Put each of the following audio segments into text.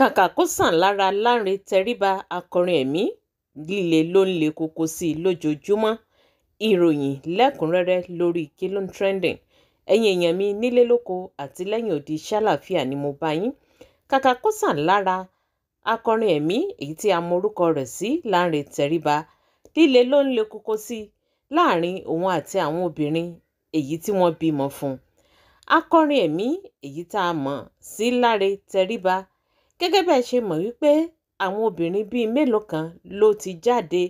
kàkà kó sàn lára Lanre Tẹríba akọrin ẹ̀mí líle ló ń le koko sí i lójoojúmọ́. Ìròyìn lẹ́kùnrẹ́rẹ́ lórí kí ló ń trending. Ẹ̀yin èèyàn mi nílé lóko àti lẹ́yìn odi ṣàlàfíà ni mo bá yín. Kàkà kó sàn lára akọrin ẹ̀mí èyí tí a mọ orúkọ rẹ̀ sí Lanre Tẹríba líle ló ń le koko sí i láàrin òun àti àwọn obìnrin èyí tí wọ́n bímọ fún un. Akọrin ẹ̀mí èyí tá a mọ̀ sí Lanre Tẹríba gẹ́gẹ́ bẹ́ẹ̀ ṣe mọ̀ wípé àwọn obìnrin bíi mélòó kan ló ti jáde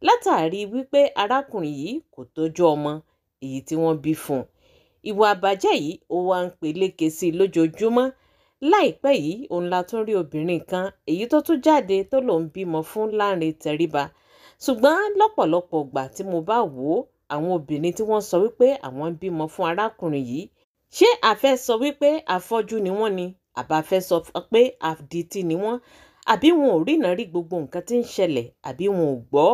látàrí wípé arákùnrin yìí kò tọ́jú ọmọ èyí tí wọ́n bí fún un. Ìwà àbàjẹ́ yìí ó wá ń peléke sí i lójoojúmọ́. Láìpẹ́ yìí òun la tún rí obìnrin kan èyí tó tún jáde tó lòun bímọ fún Lanre Tẹríba. Ṣùgbọ́n lọ́pọ̀lọpọ̀ ìgbà tí mo bá wò ó àwọn obìnrin tí wọ́n sọ wípé àwọn ń bímọ fún arákùnrin yìí, ṣé a fẹ́ sọ wípé afọ́jú ni wọ́n ni? Àbá fẹ́ sọ pé àdìtì ni wọ́n? Àbí wọn ò ríran rí gbogbo nǹkan tí ń ṣẹlẹ̀? Àbí wọn ò gbọ́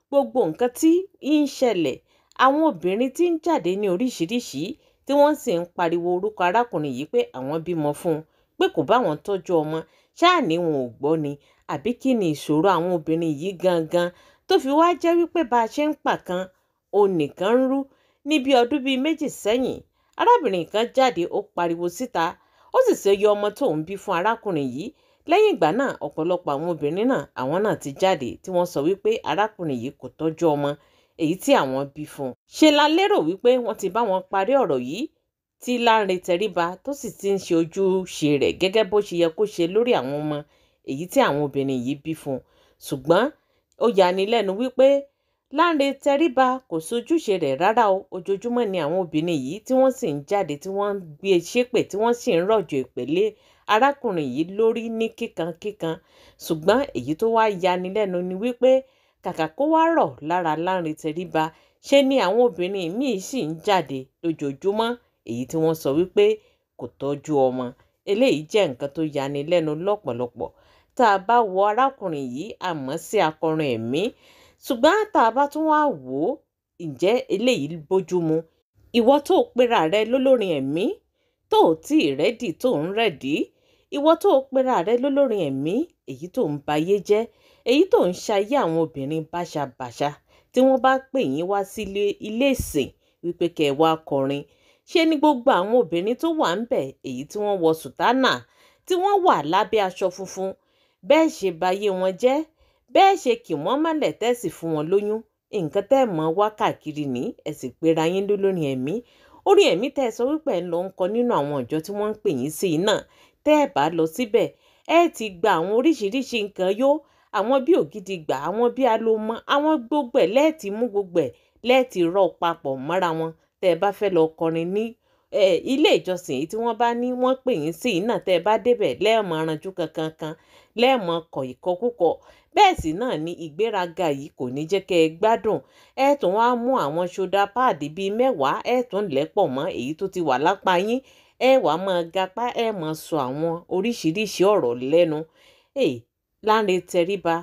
gbogbo nǹkan tí ń ṣẹlẹ̀? Àwọn obìnrin tí ń jáde ní oríṣiríṣi tí wọ́n sì ń pariwo orúkọ arákùnrin yìí pé àwọn bímọ fún un, pé kò bá wọn tọ́jú ọmọ, ṣáà ní wọn ò gbọ́ ni? Àbí kí ni ìṣòro àwọn obìnrin yìí gangan tó fi wá jẹ́ wípé bá a ṣe ń pa kan òun nìkan ń rú? Ní bí ọdún bíi méjì sẹ́yìn, arábìnrin kan jáde ó pariwo síta, ó sì ṣe yọ ọmọ tóun bí fún arákùnrin yìí. Lẹ́yìn ìgbà náà ọ̀pọ̀lọpọ̀ àwọn obìnrin náà àwọn náà ti jáde tí wọ́n sọ wípé arákùnrin yìí kò tọ́jú ọmọ èyí tí àwọn bí fún un. Ṣe la lérò wípé wọ́n ti bá wọn parí ọ̀rọ̀ yìí tí Lanre Tẹríba tó sì ti ń ṣe ojúṣe rẹ̀ gẹ́gẹ́ bó ṣe yẹ kó ṣe lórí àwọn ọmọ èyí tí àwọn obìnrin yìí bí fún un. Ṣùgbọ́n ó yani lẹ́nu wípé Lanre Tẹríba kò sojúṣe rẹ̀ rárá o. Ojoojúmọ́ ni àwọn obìnrin yìí tí wọ́n sì ń jáde tí wọ́n ń gbé ṣépè tí wọ́n sì ń rọ̀jò ìpèlé arákùnrin yìí lórí ní kíkankíkan. Ṣùgbọ́n èyí tó wá yani lẹ́nu ni wípé kàkà kó wá rọ̀ lára Lanre Tẹríba, ṣe ni àwọn obìnrin míì sì ń jáde lójoojúmọ́ èyí tí wọ́n sọ wípé kò tọ́jú ọmọ. Eléyìí jẹ́ nǹkan tó yani lẹ́nu lọ́pọ̀lọpọ̀. Tá a bá wo arákùnrin yìí a mọ̀ sí akọrin ẹ̀mí. Ṣùgbọ́n tá a bá tún wá wò ó, ǹjẹ́ eléyìí bójú mu? Ìwọ tó pera rẹ lólórin ẹ̀mí tó tí ì rẹ́dì tó ń rẹ̀dí, ìwọ tó pera rẹ lólórin ẹ̀mí èyí tó ń bayé jẹ́, èyí tó ń ṣayé àwọn obìnrin báṣabàṣa tí wọ́n bá pè yín wá sílé ilé ìsìn wípé kẹ́ ẹ wá kọrin. Ṣé ní gbogbo àwọn obìnrin tó wà ń bẹ̀ èyí tí wọ́n wọ sùtánà tí wọ́n wà lábẹ́ aṣọ funfun bẹ́ẹ̀ ṣe bayé wọn jẹ́, bẹ́ẹ̀ ṣe kì wọ́n mọ́lẹ̀ tẹ́sì fún wọn lóyún? Nǹkan tẹ́ mọ̀ wá káàkiri ní ẹ sì pera yín lólórin ẹ̀mí. Orin ẹ̀mí tẹ́ ẹ sọ wípé ẹ lọ ń kọ nínú àwọn ìjọ tí wọ́n ń pè yín sí iná. Tẹ́ ẹ bá lọ síbẹ̀ ẹ ti gba àwọn oríṣiríṣi nǹkan yó, àwọn bí ògidìgbà, àwọn bí alomọ, àwọn gbogbo ẹ̀ lẹ́ẹ̀tì mú gbogbo ẹ̀ lẹ́ẹ̀tì rọ̀ papọ̀ mọ́ra wọn. Tẹ́ ẹ bá fẹ́ lọ kọrin ní ilé ìjọsìn èyí tí wọ́n bá ní wọ́n pè yín sí iná, tẹ́ ẹ bá débẹ̀ lẹ́ẹ̀mọ̀ ranjú kankan lẹ́ẹ̀mọ̀ kọ̀ ìkọkúkọ. Bẹ́ẹ̀ sì náà ni ìgbéraga yìí kò ní jẹ́ kẹ́ ẹ gbádùn. Ẹ tún wá mú àwọn ṣoda páàdì bíi 10 ẹ tún lẹ́pọ̀ mọ́ èyí tó ti wà lápá yín. Ẹ wá máa gapá ẹ máa sọ àwọn oríṣiríṣi ọ̀rọ̀ lẹ́nu. Lanre Tẹríba,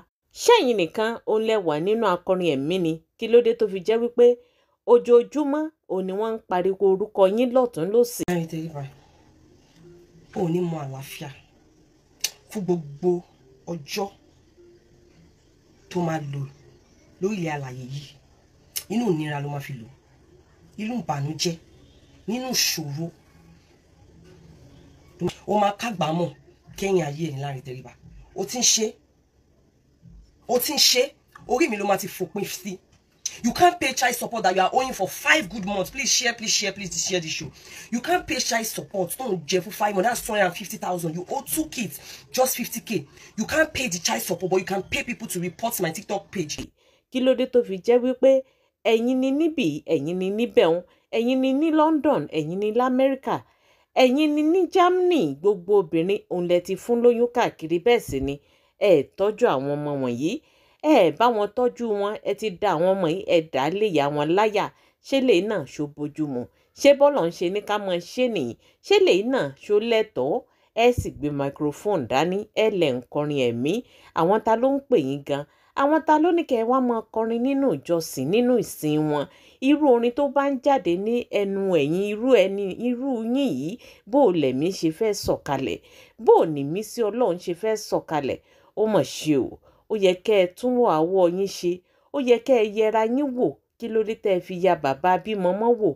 ṣẹ́yìn nìkan òun lẹ́wà nínú akọrin ẹ̀mí ni? Kí ló dé tó fi jẹ́ wípé ojoojúmọ́ òun ni wọ́n ń pariwo orúkọ yín lọ́tún lósì? Lanre Tẹríba, ò ní mọ àlàáfíà fún gbogbo ọjọ́ tó máa lò lórí ilẹ̀ alààyè yìí. Inú ìnira ló máa fi lò, inú ìbànújẹ́, nínú ìṣòro. Ó máa kágbámọ̀ kẹ́yìn ayé ní Lanre Tẹríba. Ó ti ń ṣe orí mi ló máa ti fòpin sí. You can't pay child support that you are owing for 5 good months. Please share this show. You can't pay child support. Don't jeff for 5 months. That's 250,000. You owe 2 kids, just 50K. You can't pay the child support, but you can pay people to report my TikTok page. Kí ló dé tó fi jẹ́ wípé ẹ̀yin ni níbí, ẹ̀yin ni níbẹ̀ òun, ẹ̀yin ni ní London, ẹ̀yin ni l'Amẹ́ríkà, ẹ̀yin ni ní Germany, gbogbo obìnrin òun lẹ ti fún lóyún káàkiri. Bẹ́ẹ̀ sì ni ẹ tọ́jú àwọn ọmọ wọ̀nyí, ẹ bá wọn tọ́jú wọn, ẹ ti da àwọn ọmọ yìí ẹ dá lé ìyá wọn láyà. Ṣé lèyí náà ṣó bójú mu? Ṣé bọ́lọ̀ ń ṣe ní ká mọ̀ ṣe nìyí? Ṣé lèyí náà ṣó lẹ́tọ̀ọ́? Ẹ sì gbé microphone dání ẹ lẹ̀ ń kọrin ẹ̀mí. Àwọn ta ló ń pè yín gan? àwọn ta ló ní kẹ́ ẹ wá máa kọrin nínú ìjọsìn nínú ìsìn wọn irú orin tó bá ń jáde ní ẹnu ẹ̀yin irú yín yìí bó o lẹ̀mí ṣe fẹ́ sọ̀kalẹ̀ bó o ní mí sí Ọlọ́run ṣe fẹ́ sọ̀kalẹ̀ ó mọ̀ ṣe o ó yẹ kẹ́ ẹ tún wọ àwọ̀ yín ṣe ó yẹ kẹ́ ẹ yẹra yín wò kí ló dé tẹ́ ẹ fi ya bàbá bímọ mọ́ wò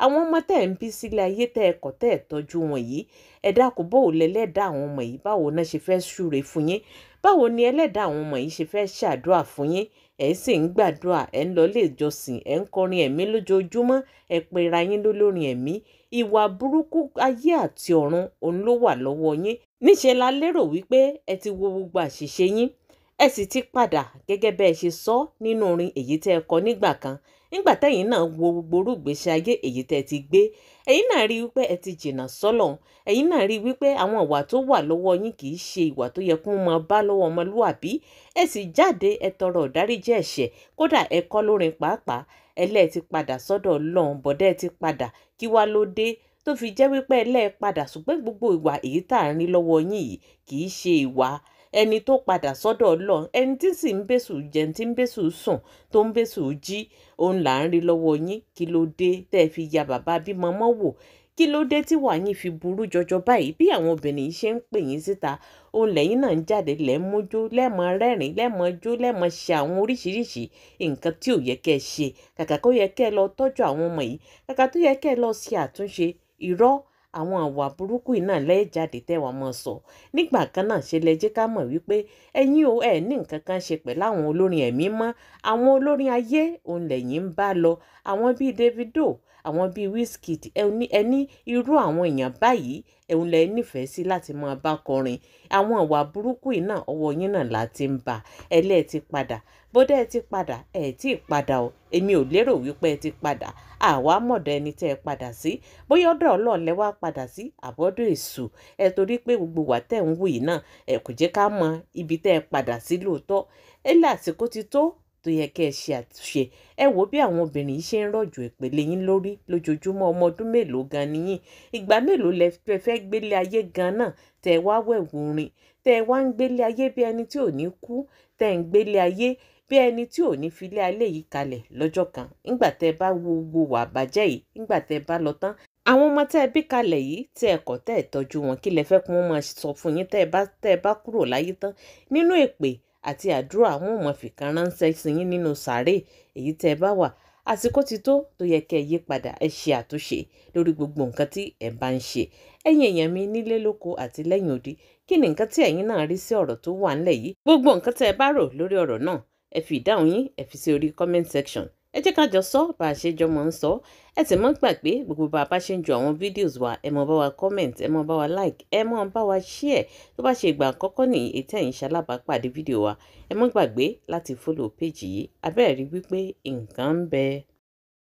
àwọn ọmọ tẹ́ ẹ ń bí sílẹ̀ ayé tẹ́ ẹ kọ̀ tẹ́ ẹ tọ́jú wọn yìí ẹ dákun bó o lẹ́lẹ́dàá àwọn ọmọ yìí báwo náà ṣe fẹ́ súre fún yín báwo ni ẹlẹ́dàá àwọn ọmọ yìí ṣe fẹ́ ṣàdúrà fún yín ẹ̀ sì ń gbàdúrà ẹ̀ ń lọ ilé ìjọsìn ẹ̀ ń kọrin ẹ̀mí lójoojúmọ́ ẹ̀ pera yín lólórin ẹ̀mí ìwà burúkú ayé àti ọ̀run òun ló wà lọ́wọ́ yín níṣẹ́ la lérò wípé ẹ ti wo gbogbo àṣìṣe yín ẹ sì ti padà gẹ́gẹ́ bẹ́ẹ̀ ṣe sọ nínú orin èyí tẹ́ ẹ kọ nígbà kan nígbà tẹ́yìn náà wo gbogbo orúgbèsè ayé èyí tẹ́ ẹ ti gbé ẹ̀yin náà rí wípé ẹ ti jìnnà sọ́lọ́run ẹ̀yin náà rí wípé àwọn ìwà tó wà lọ́wọ́ yín kì í ṣe ìwà tó yẹ kó máa bá lọ́wọ́ ọmọlúwàbí ẹ sì jáde ẹ tọrọ ìdáríjì ẹ̀ṣẹ̀ kódà ẹ kọ́ lórin pàápàá ẹlẹ́ẹ̀ ti padà sọ́dọ̀ Ọlọ́run bọ̀dẹ́ ti padà kí wá ló dé tó fi jẹ́ wípé ẹlẹ́ẹ̀ padà ṣùgbọ́n gbogbo ìwà èyí tá à ń rí lọ́wọ́ yín yìí kì í ṣe ìwà ẹni tó padà sọ́dọ̀ Ọlọ́run ẹni tí sì ń bẹ́sù jẹun tí ń bẹ́sù sùn tó ń bẹ́sù jí òun là ń rí lọ́wọ́ yín kí ló dé tẹ́ ẹ fi ya bàbá bímọ mọ́ wò kí ló dé tí wàá yín fi burú jọjọ báyìí bí àwọn obìnrin yìí ṣe ń pè yín síta òun lẹ́yìn náà ń jáde lẹ́mọ́jó lẹ́mọ́ rẹ́rìn lẹ́mọ́ jó lẹ́mọ́ ṣe àwọn oríṣiríṣi nǹkan tí ò yẹ kẹ́ ẹ ṣe kàkà kó yẹ kẹ́ ẹ lọ tọ́jú àwọn ọmọ yìí kàkà tó yẹ kẹ́ ẹ lọ ṣe àtúnṣe irọ́ àwọn àwà burúkú yìí náà lẹ́ẹ̀jáde tẹ́wàá mọ́ sọ nígbà kan náà ṣe lẹ jẹ́ ká mọ̀ wípé ẹ̀yin o ẹ̀ ní nǹkan kan ṣe pẹ̀lú àwọn olórin ẹ̀mí mọ́ àwọn olórin ayé òun lẹ́yìn ń bá lọ àwọn bíi Davido àwọn bíi Wizkid ẹni irú àwọn èèyàn báyìí ẹ̀hún lẹ nífẹ̀ẹ́ sí láti máa bá kọrin àwọn àwà burúkú yìí náà ọwọ́ yín náà láti ń bà ẹlẹ́ẹ̀ ti padà bódà ẹ ti padà ẹ tí ì padà o èmi ò lérò wípé ẹ ti padà àwa mọ̀dọ̀ ẹni tẹ́ ẹ padà sí bóyá ọ̀dọ̀ Ọlọ́run lẹ wá padà sí àbọ̀dọ̀ èṣù ẹ torí pé gbogbo wà tẹ́ ń wù yìí náà ẹ kò jẹ́ ká mọ ibi tẹ́ ẹ padà sí lóòótọ́ ẹ lásìkò ti tó yẹ kẹ́ ẹ ṣe àtúnṣe ẹ wo bí àwọn obìnrin yìí ṣe ń rọ̀jò ìpele yín lórí lójoojúmọ́ ọmọ ọdún mélòó gan ni yín ìgbà mélòó lẹ fẹ́ gbélé ayé gan náà tẹ́ ẹ wá wẹ̀wù rin tẹ́ ẹ wá ń gbélé ayé bí ẹni tí ò ní kú tẹ́ ẹ ń gbélé ayé bí ẹni tí ò ní filé ayé yìí kalẹ̀ lọ́jọ́ kan nígbà tẹ́ ẹ bá wo gbogbo wà bàjẹ́ yìí nígbà tẹ́ ẹ bá lọ tán àwọn ọmọ tẹ́ ẹ bí kalẹ̀ yìí tẹ́ ẹ kọ̀ tẹ́ ẹ tọ́jú wọn kí lẹ fẹ́ kí wọ́n máa sọ fún yín tẹ́ ẹ bá kúrò láyé tán nínú èpè àti àdúrà àwọn ò mọ̀ fìkan ránṣẹ́ sí yín nínú sàárè èyí tẹ́ ẹ bá wà àsìkò ti tó yẹ kẹ́ ẹ yí padà ẹ ṣe àtúnṣe lórí gbogbo nǹkan tí ẹ bá ń ṣe ẹ̀yin èèyàn mi nílé lóko àti lẹ́yìn odi kí ni nǹkan tí ẹ̀yin náà rí sí ọ̀rọ̀ tó wà ńlẹ̀ yìí gbogbo nǹkan tẹ́ ẹ bá rò lórí ọ̀rọ̀ náà ẹ fi ìdáhùn yín ẹ fi sí orí comment section ẹ jẹ́ ká jọ sọ bá a ṣe jọ mọ̀ ń sọ ẹ sì mọ́ gbàgbé gbogbo bá a bá ṣe ń ju àwọn videos wa ẹ mọ́ bá wa comment ẹ mọ́ bá wa like ẹ mọ́ bá wa share tó bá ṣe ìgbà àkọ́kọ́ ní ètò ẹ̀yin ṣalábàápàdé fídíò wa ẹ mọ́ gbàgbé láti follow page yìí abẹ́ẹ̀ rí wípé nǹkan ń bẹ.